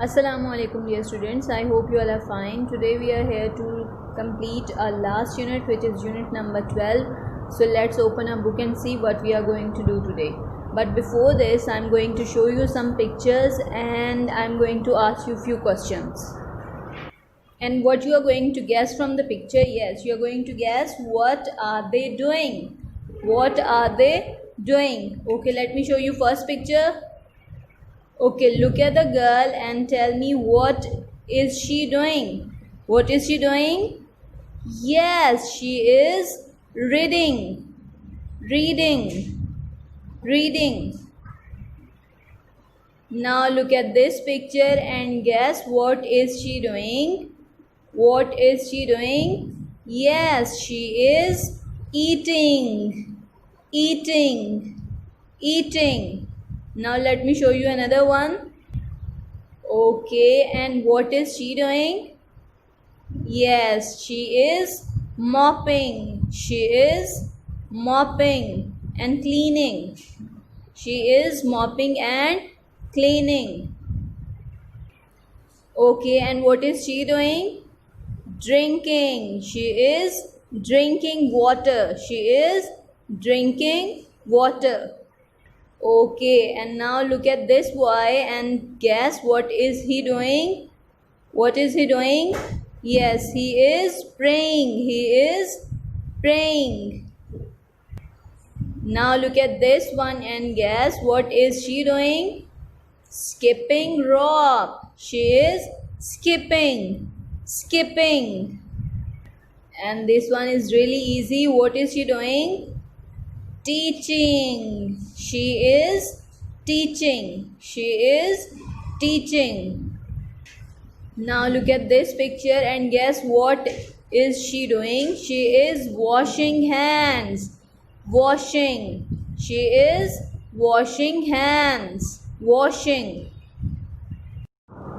Assalamu alaikum dear students. I hope you all are fine. Today we are here to complete our last unit, which is unit number 12. So let's open a book and see what we are going to do today. But before this, I'm going to show you some pictures and I'm going to ask you few questions. And what you are going to guess from the picture, yes, you are going to guess what are they doing. What are they doing? Okay, let me show you first picture. Okay, look at the girl and tell me what is she doing? What is she doing? Yes, she is reading. Reading. Reading. Now look at this picture and guess what is she doing? What is she doing? Yes, she is eating. Eating. Eating. Now let me show you another one. Okay, and what is she doing? Yes, she is mopping. She is mopping and cleaning. She is mopping and cleaning. Okay, and what is she doing? Drinking. She is drinking water. She is drinking water. Okay, and now look at this boy and guess what is he doing? What is he doing? Yes, he is praying. He is praying. Now look at this one and guess what is she doing? Skipping rope. She is skipping. Skipping. And this one is really easy. What is she doing? Teaching. She is teaching. She is teaching. Now look at this picture and guess what is she doing? She is washing hands. Washing. She is washing hands. Washing.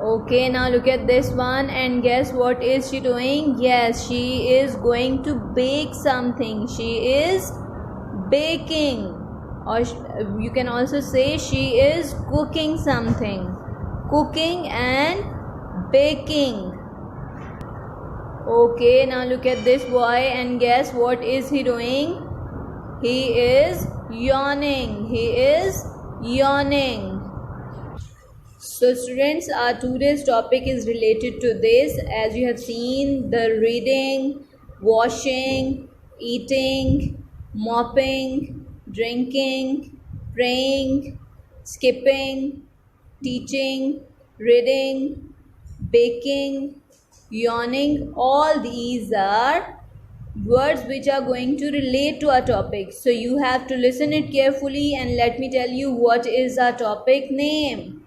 Okay, now look at this one and guess what is she doing? Yes, she is going to bake something. She is baking, or you can also say she is cooking something. Cooking and baking. Okay, now look at this boy and guess what is he doing? He is yawning. He is yawning. So students, our today's topic is related to this. As you have seen, the reading, washing, eating, mopping, drinking, praying, skipping, teaching, reading, baking, yawning, all these are words which are going to relate to our topic. So you have to listen it carefully and let me tell you what is our topic name.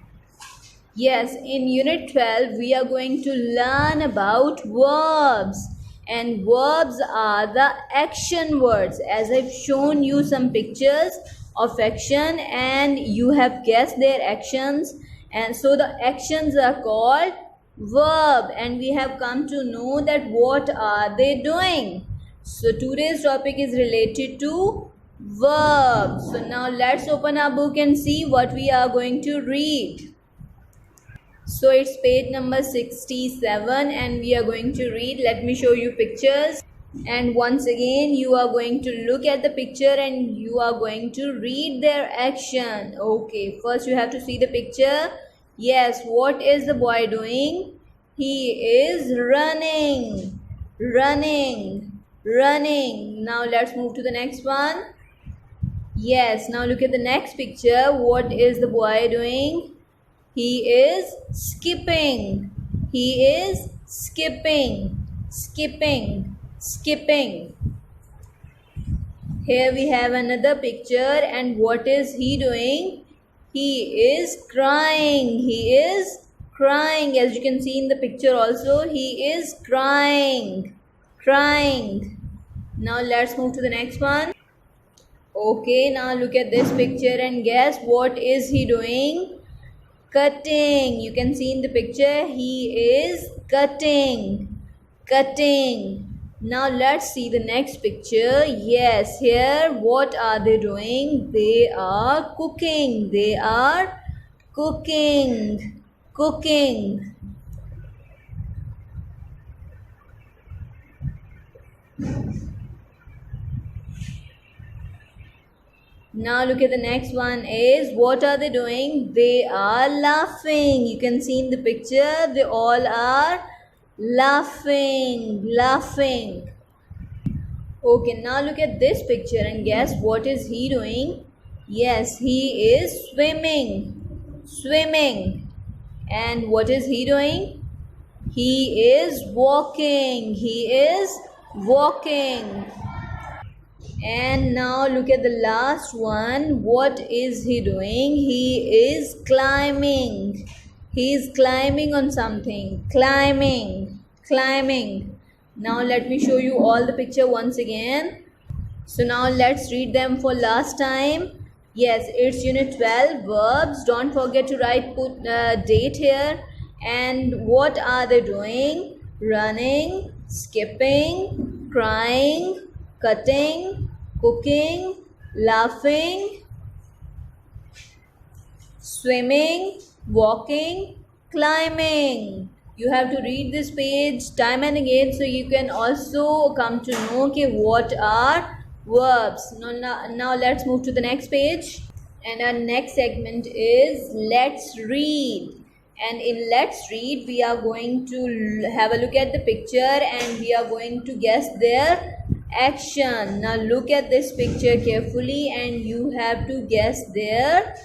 Yes, in unit 12 we are going to learn about verbs, and verbs are the action words. As I've shown you some pictures of action and you have guessed their actions, and so the actions are called verb, and we have come to know that what are they doing. So today's topic is related to verbs. So now let's open our book and see what we are going to read. So it's page number 67 and we are going to read. Let me show you pictures, and once again you are going to look at the picture and you are going to read their action. Okay, first you have to see the picture. Yes, what is the boy doing? He is running. Running. Running. Now let's move to the next one. Yes, now look at the next picture. What is the boy doing? He is skipping. He is skipping. Skipping. Skipping. Here we have another picture, and what is he doing? He is crying. He is crying. As you can see in the picture also, he is crying. Crying. Now let's move to the next one. Okay, now look at this picture and guess what is he doing? Cutting. You can see in the picture he is cutting. Cutting. Now let's see the next picture. Yes, here what are they doing? They are cooking. They are cooking. cooking. Now look at the next one is, what are they doing? They are laughing. You can see in the picture, they all are laughing. Okay, now look at this picture and guess what is he doing? Yes, he is swimming. And what is he doing? He is walking. And now look at the last one. What is he doing? He is climbing. He is climbing on something. Climbing. Now let me show you all the picture once again. So now let's read them for last time. Yes, it's unit 12, verbs. Don't forget to put date here. And what are they doing? Running, skipping, crying, cutting, cooking, laughing, swimming, walking, climbing. You have to read this page time and again so you can also come to know what are verbs. Now let's move to the next page. And our next segment is Let's Read. And in Let's Read, we are going to have a look at the picture and we are going to guess their action. Now look at this picture carefully and you have to guess their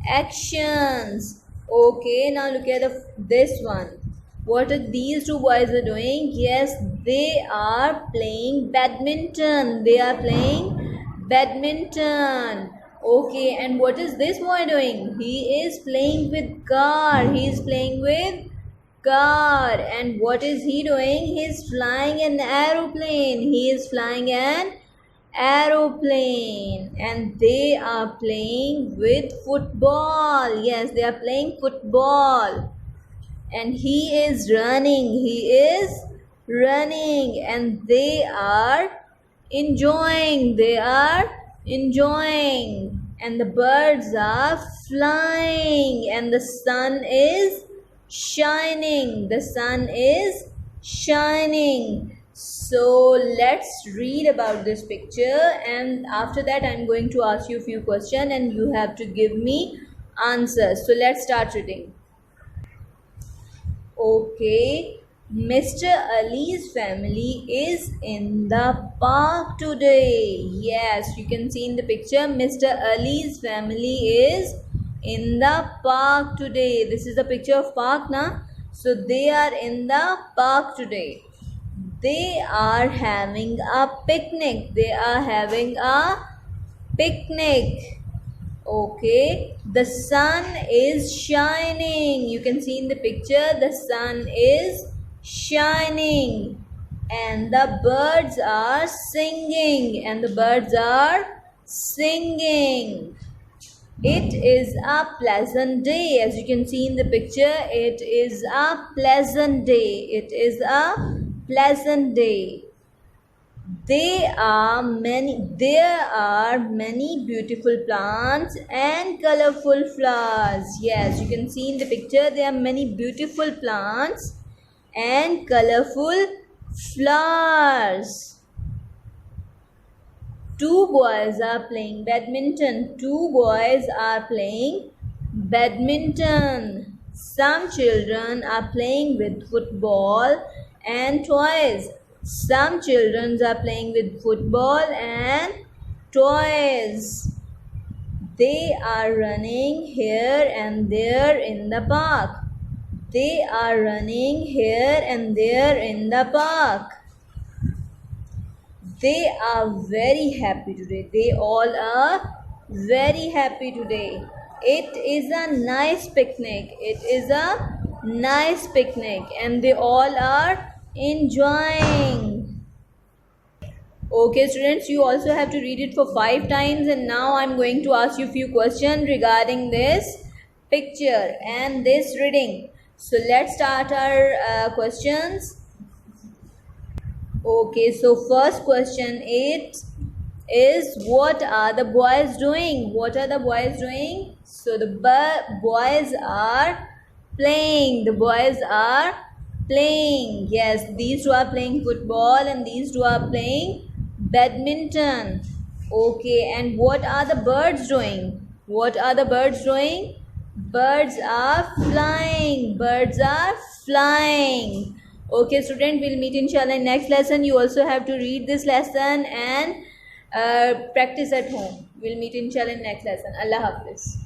actions. Okay, now look at this one. What are these two boys are doing? Yes, they are playing badminton. Okay, and what is this boy doing? He is playing with car. And what is he doing? He is flying an aeroplane. And they are playing with football. Yes, they are playing football. And he is running. And they are enjoying. And the birds are flying. And the sun is shining. So let's read about this picture, and after that I'm going to ask you a few questions and you have to give me answers. So let's start reading. Okay, Mr. Ali's family is in the park today. Yes, you can see in the picture, Mr. Ali's family is in the park today. This is the picture of park now. So they are in the park today. They are having a picnic. Okay, the sun is shining. You can see in the picture, the sun is shining. And the birds are singing. It is a pleasant day. As you can see in the picture, it is a pleasant day. There are many beautiful plants and colorful flowers. Yes, you can see in the picture, there are many beautiful plants and colorful flowers. Two boys are playing badminton. Some children are playing with football and toys. Some children are playing with football and toys. They are running here and there in the park. They are very happy today. They all are very happy today. It is a nice picnic. And they all are enjoying. Okay students, you also have to read it for 5 times, and now I'm going to ask you a few questions regarding this picture and this reading. So let's start our questions. Okay, so first question is what are the boys doing? So the boys are playing. The boys are playing. Yes, these two are playing football and these two are playing badminton. Okay, and what are the birds doing? What are the birds doing? Birds are flying. Birds are flying. Okay, student, we'll meet inshallah in next lesson. You also have to read this lesson and practice at home. We'll meet inshallah in next lesson. Allah Hafiz.